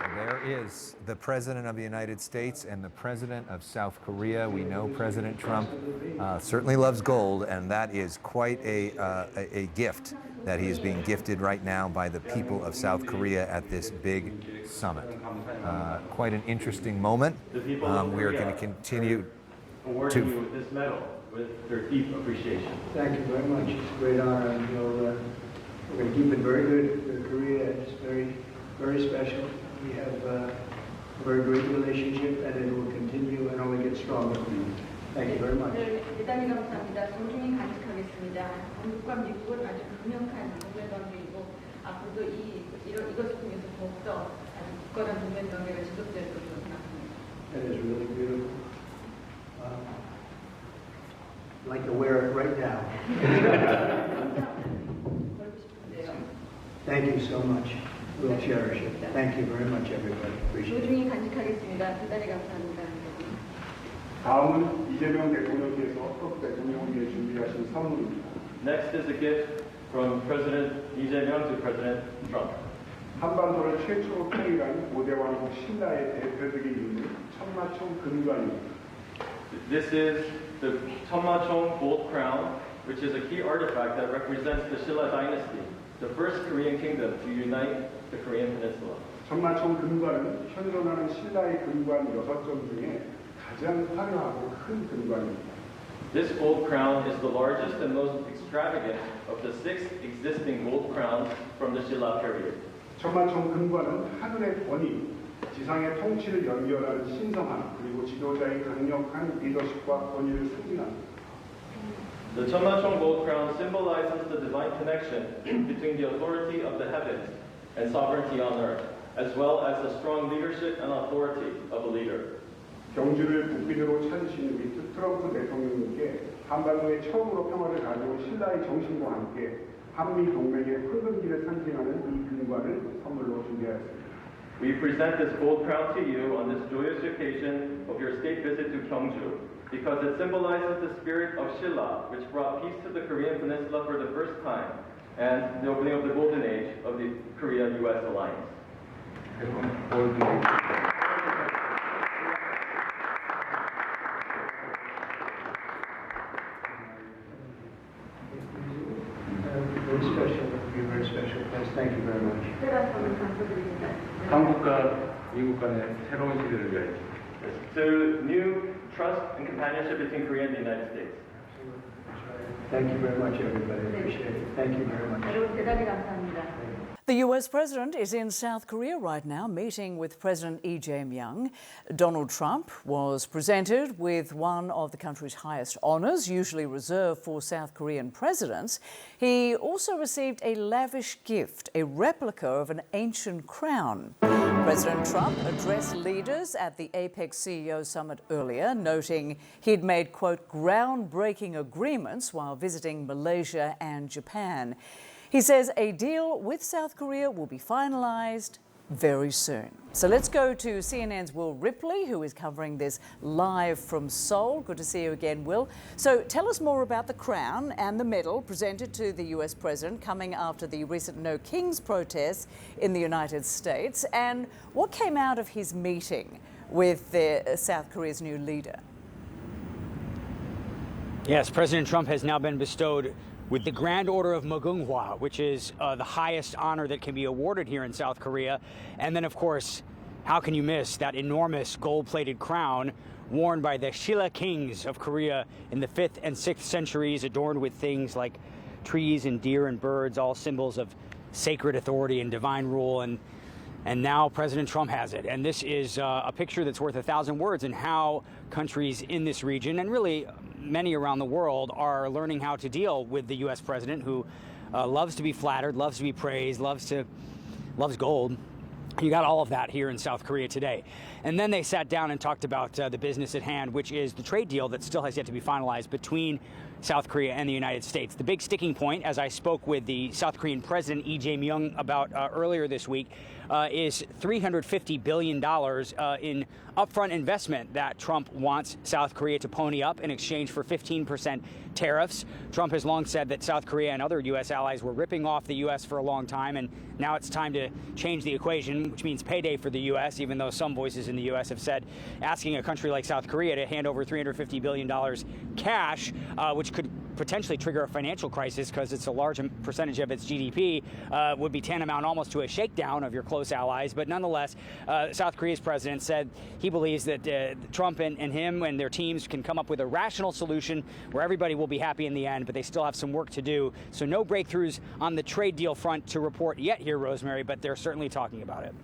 There is the President of the United States and the President of South Korea. We know President Trump certainly loves gold, and that is quite a gift that he is being gifted right now by the people of South Korea at this big summit. Quite an interesting moment. We are going to continue awarding you with this medal with their deep appreciation. Thank you very much. It's a great honor, and we're going to keep it very good. Korea is very, very special. We have a very great relationship, and it will continue and only get stronger. Thank you very much. 대단히 감사합니다. 소중히 간직하겠습니다. 한국과 미국은 아주 강력한 동맹 관계이고 앞으로도 이것을 통해서 더욱더 아주 굳건한 동맹 관계가 지속될 것으로 생각합니다. That is really beautiful. I'd like to wear it right now. Thank you so much. We'll cherish it. Thank you very much, everybody. Appreciate it. 소중히 간직하겠습니다. 대단히 감사합니다. 다음은 이재명 대통령께서 트럼프 대통령을 위해 준비하신 선물입니다. Next is a gift from President Lee Jae-myung to President Trump. 한반도를 최초로 통일한 고대 왕국 신라의 대표들이 있는 천마총 금관입니다. This is the Cheonmachong gold crown, which is a key artifact that represents the Silla dynasty, the first Korean kingdom to unite the Korean peninsula. 천마총 금관은 현존하는 신라의 금관 6점 중에 가장 화려하고 큰 금관입니다. This gold crown is the largest and most extravagant of the 6 existing gold crowns from the Silla period. 천마총 금관은 하늘의 권위, 지상의 통치를 연결하는 신성함, 그리고 지도자의 강력한 리더십과 권위를 상징합니다. The Cheonmachong gold crown symbolizes the divine connection between the authority of the heavens and sovereignty on earth, as well as the strong leadership and authority of a leader. 경주를 국빈으로 찾으신 우리 트럼프 대통령님께 한반도에 처음으로 평화를 가져온 신라의 정신과 함께 한미 동맹의 황금기를 상징하는 이 금관을 선물로 준비하였습니다. We present this gold crown to you on this joyous occasion of your state visit to Gyeongju, because it symbolizes the spirit of Silla, which brought peace to the Korean peninsula for the first time, and the opening of the golden age of the Korea-U.S. alliance. Very special. You're very special. Yes, thank you very much. 특별한 감사드립니다. 한국과 미국 간의 새로운 시대를 위하여. To new trust and companionship between Korea and the United States. Thank you very much, everybody. I appreciate it. Thank you very much. 여러분 대단히 감사합니다. The US president is in South Korea right now, meeting with President Lee Jae-myung. Donald Trump was presented with one of the country's highest honours, usually reserved for South Korean presidents. He also received a lavish gift, a replica of an ancient crown. President Trump addressed leaders at the APEC CEO summit earlier, noting he'd made, quote, groundbreaking agreements while visiting Malaysia and Japan. He says a deal with South Korea will be finalized very soon. So let's go to CNN's Will Ripley, who is covering this live from Seoul. Good to see you again, Will. So tell us more about the crown and the medal presented to the US president coming after the recent No Kings protests in the United States, and what came out of his meeting with South Korea's new leader. Yes, President Trump has now been bestowed with the Grand Order of Mugunghwa, which is the highest honor that can be awarded here in South Korea. And then, of course, how can you miss that enormous gold-plated crown worn by the Silla kings of Korea in the 5th and 6th centuries, adorned with things like trees and deer and birds, all symbols of sacred authority and divine rule. And now President Trump has it. And this is a picture that's worth 1,000 words in how countries in this region, and really many around the world, are learning how to deal with the U.S. president, who loves to be flattered, loves to be praised, loves gold. You got all of that here in South Korea today. And then they sat down and talked about the business at hand, which is the trade deal that still has yet to be finalized between South Korea and the United States. The big sticking point, as I spoke with the South Korean President Lee Jae-myung about earlier this week, is $350 billion in upfront investment that Trump wants South Korea to pony up in exchange for 15% tariffs. Trump has long said that South Korea and other U.S. allies were ripping off the U.S. for a long time, and now it's time to change the equation, which means payday for the U.S., even though some voices in the U.S. have said asking a country like South Korea to hand over $350 billion cash, which could potentially trigger a financial crisis because it's a large percentage of its GDP, would be tantamount almost to a shakedown of your close allies. But nonetheless, South Korea's president said he believes that Trump and him and their teams can come up with a rational solution where everybody will be happy in the end, but they still have some work to do. So no breakthroughs on the trade deal front to report yet here, Rosemary, but they're certainly talking about it.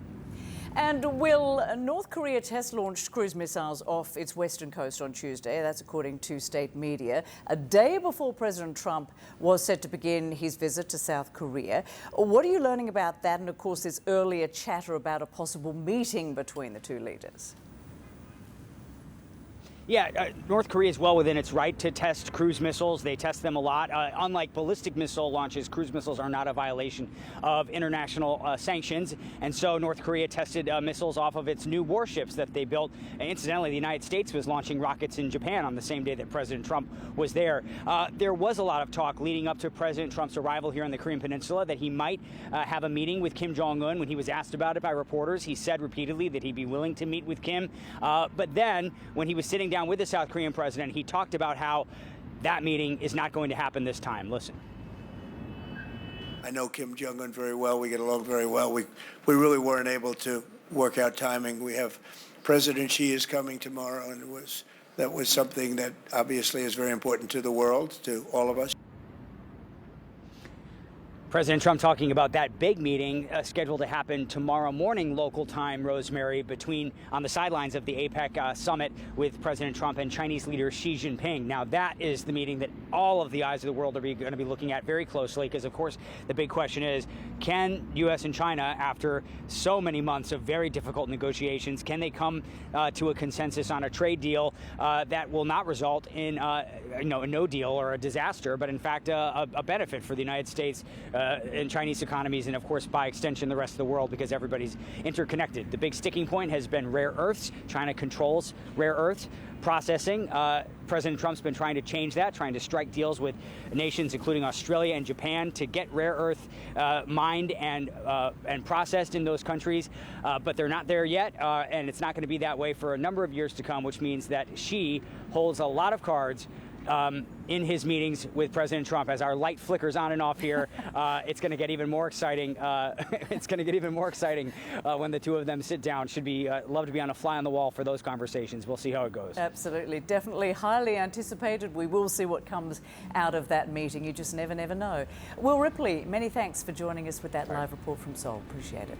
And will North Korea test launched cruise missiles off its western coast on Tuesday? That's according to state media, a day before President Trump was set to begin his visit to South Korea. What are you learning about that? And of course, this earlier chatter about a possible meeting between the two leaders. Yeah, North Korea is well within its right to test cruise missiles. They test them a lot. Unlike ballistic missile launches, cruise missiles are not a violation of international sanctions. And so North Korea tested missiles off of its new warships that they built. And incidentally, the United States was launching rockets in Japan on the same day that President Trump was there. There was a lot of talk leading up to President Trump's arrival here on the Korean Peninsula that he might have a meeting with Kim Jong-un. When he was asked about it by reporters, he said repeatedly that he'd be willing to meet with Kim. But then when he was sitting down with the South Korean president, he talked about how that meeting is not going to happen this time. Listen. I know Kim Jong-un very well. We get along very well. We really weren't able to work out timing. We have President Xi is coming tomorrow, and that was something that obviously is very important to the world, to all of us. President Trump talking about that big meeting scheduled to happen tomorrow morning local time, Rosemary, on the sidelines of the APEC summit with President Trump and Chinese leader Xi Jinping. Now, that is the meeting that all of the eyes of the world are going to be looking at very closely because, of course, the big question is, can U.S. and China, after so many months of very difficult negotiations, can they come to a consensus on a trade deal that will not result in a no deal or a disaster, but in fact a benefit for the United States and Chinese economies, and of course by extension the rest of the world, because everybody's interconnected. The big sticking point has been rare earths. China controls rare earths processing. President Trump's been trying to change that, trying to strike deals with nations including Australia and Japan to get rare earth mined and processed in those countries, but they're not there yet, and it's not going to be that way for a number of years to come, which means that Xi holds a lot of cards in his meetings with President Trump. As our light flickers on and off here, it's going to get even more exciting. It's going to get even more exciting when the two of them sit down. Should be love to be on a fly on the wall for those conversations. We'll see how it goes. Absolutely, definitely highly anticipated. We will see what comes out of that meeting. You just never know. Will Ripley, many thanks for joining us with that live report from Seoul. Appreciate it.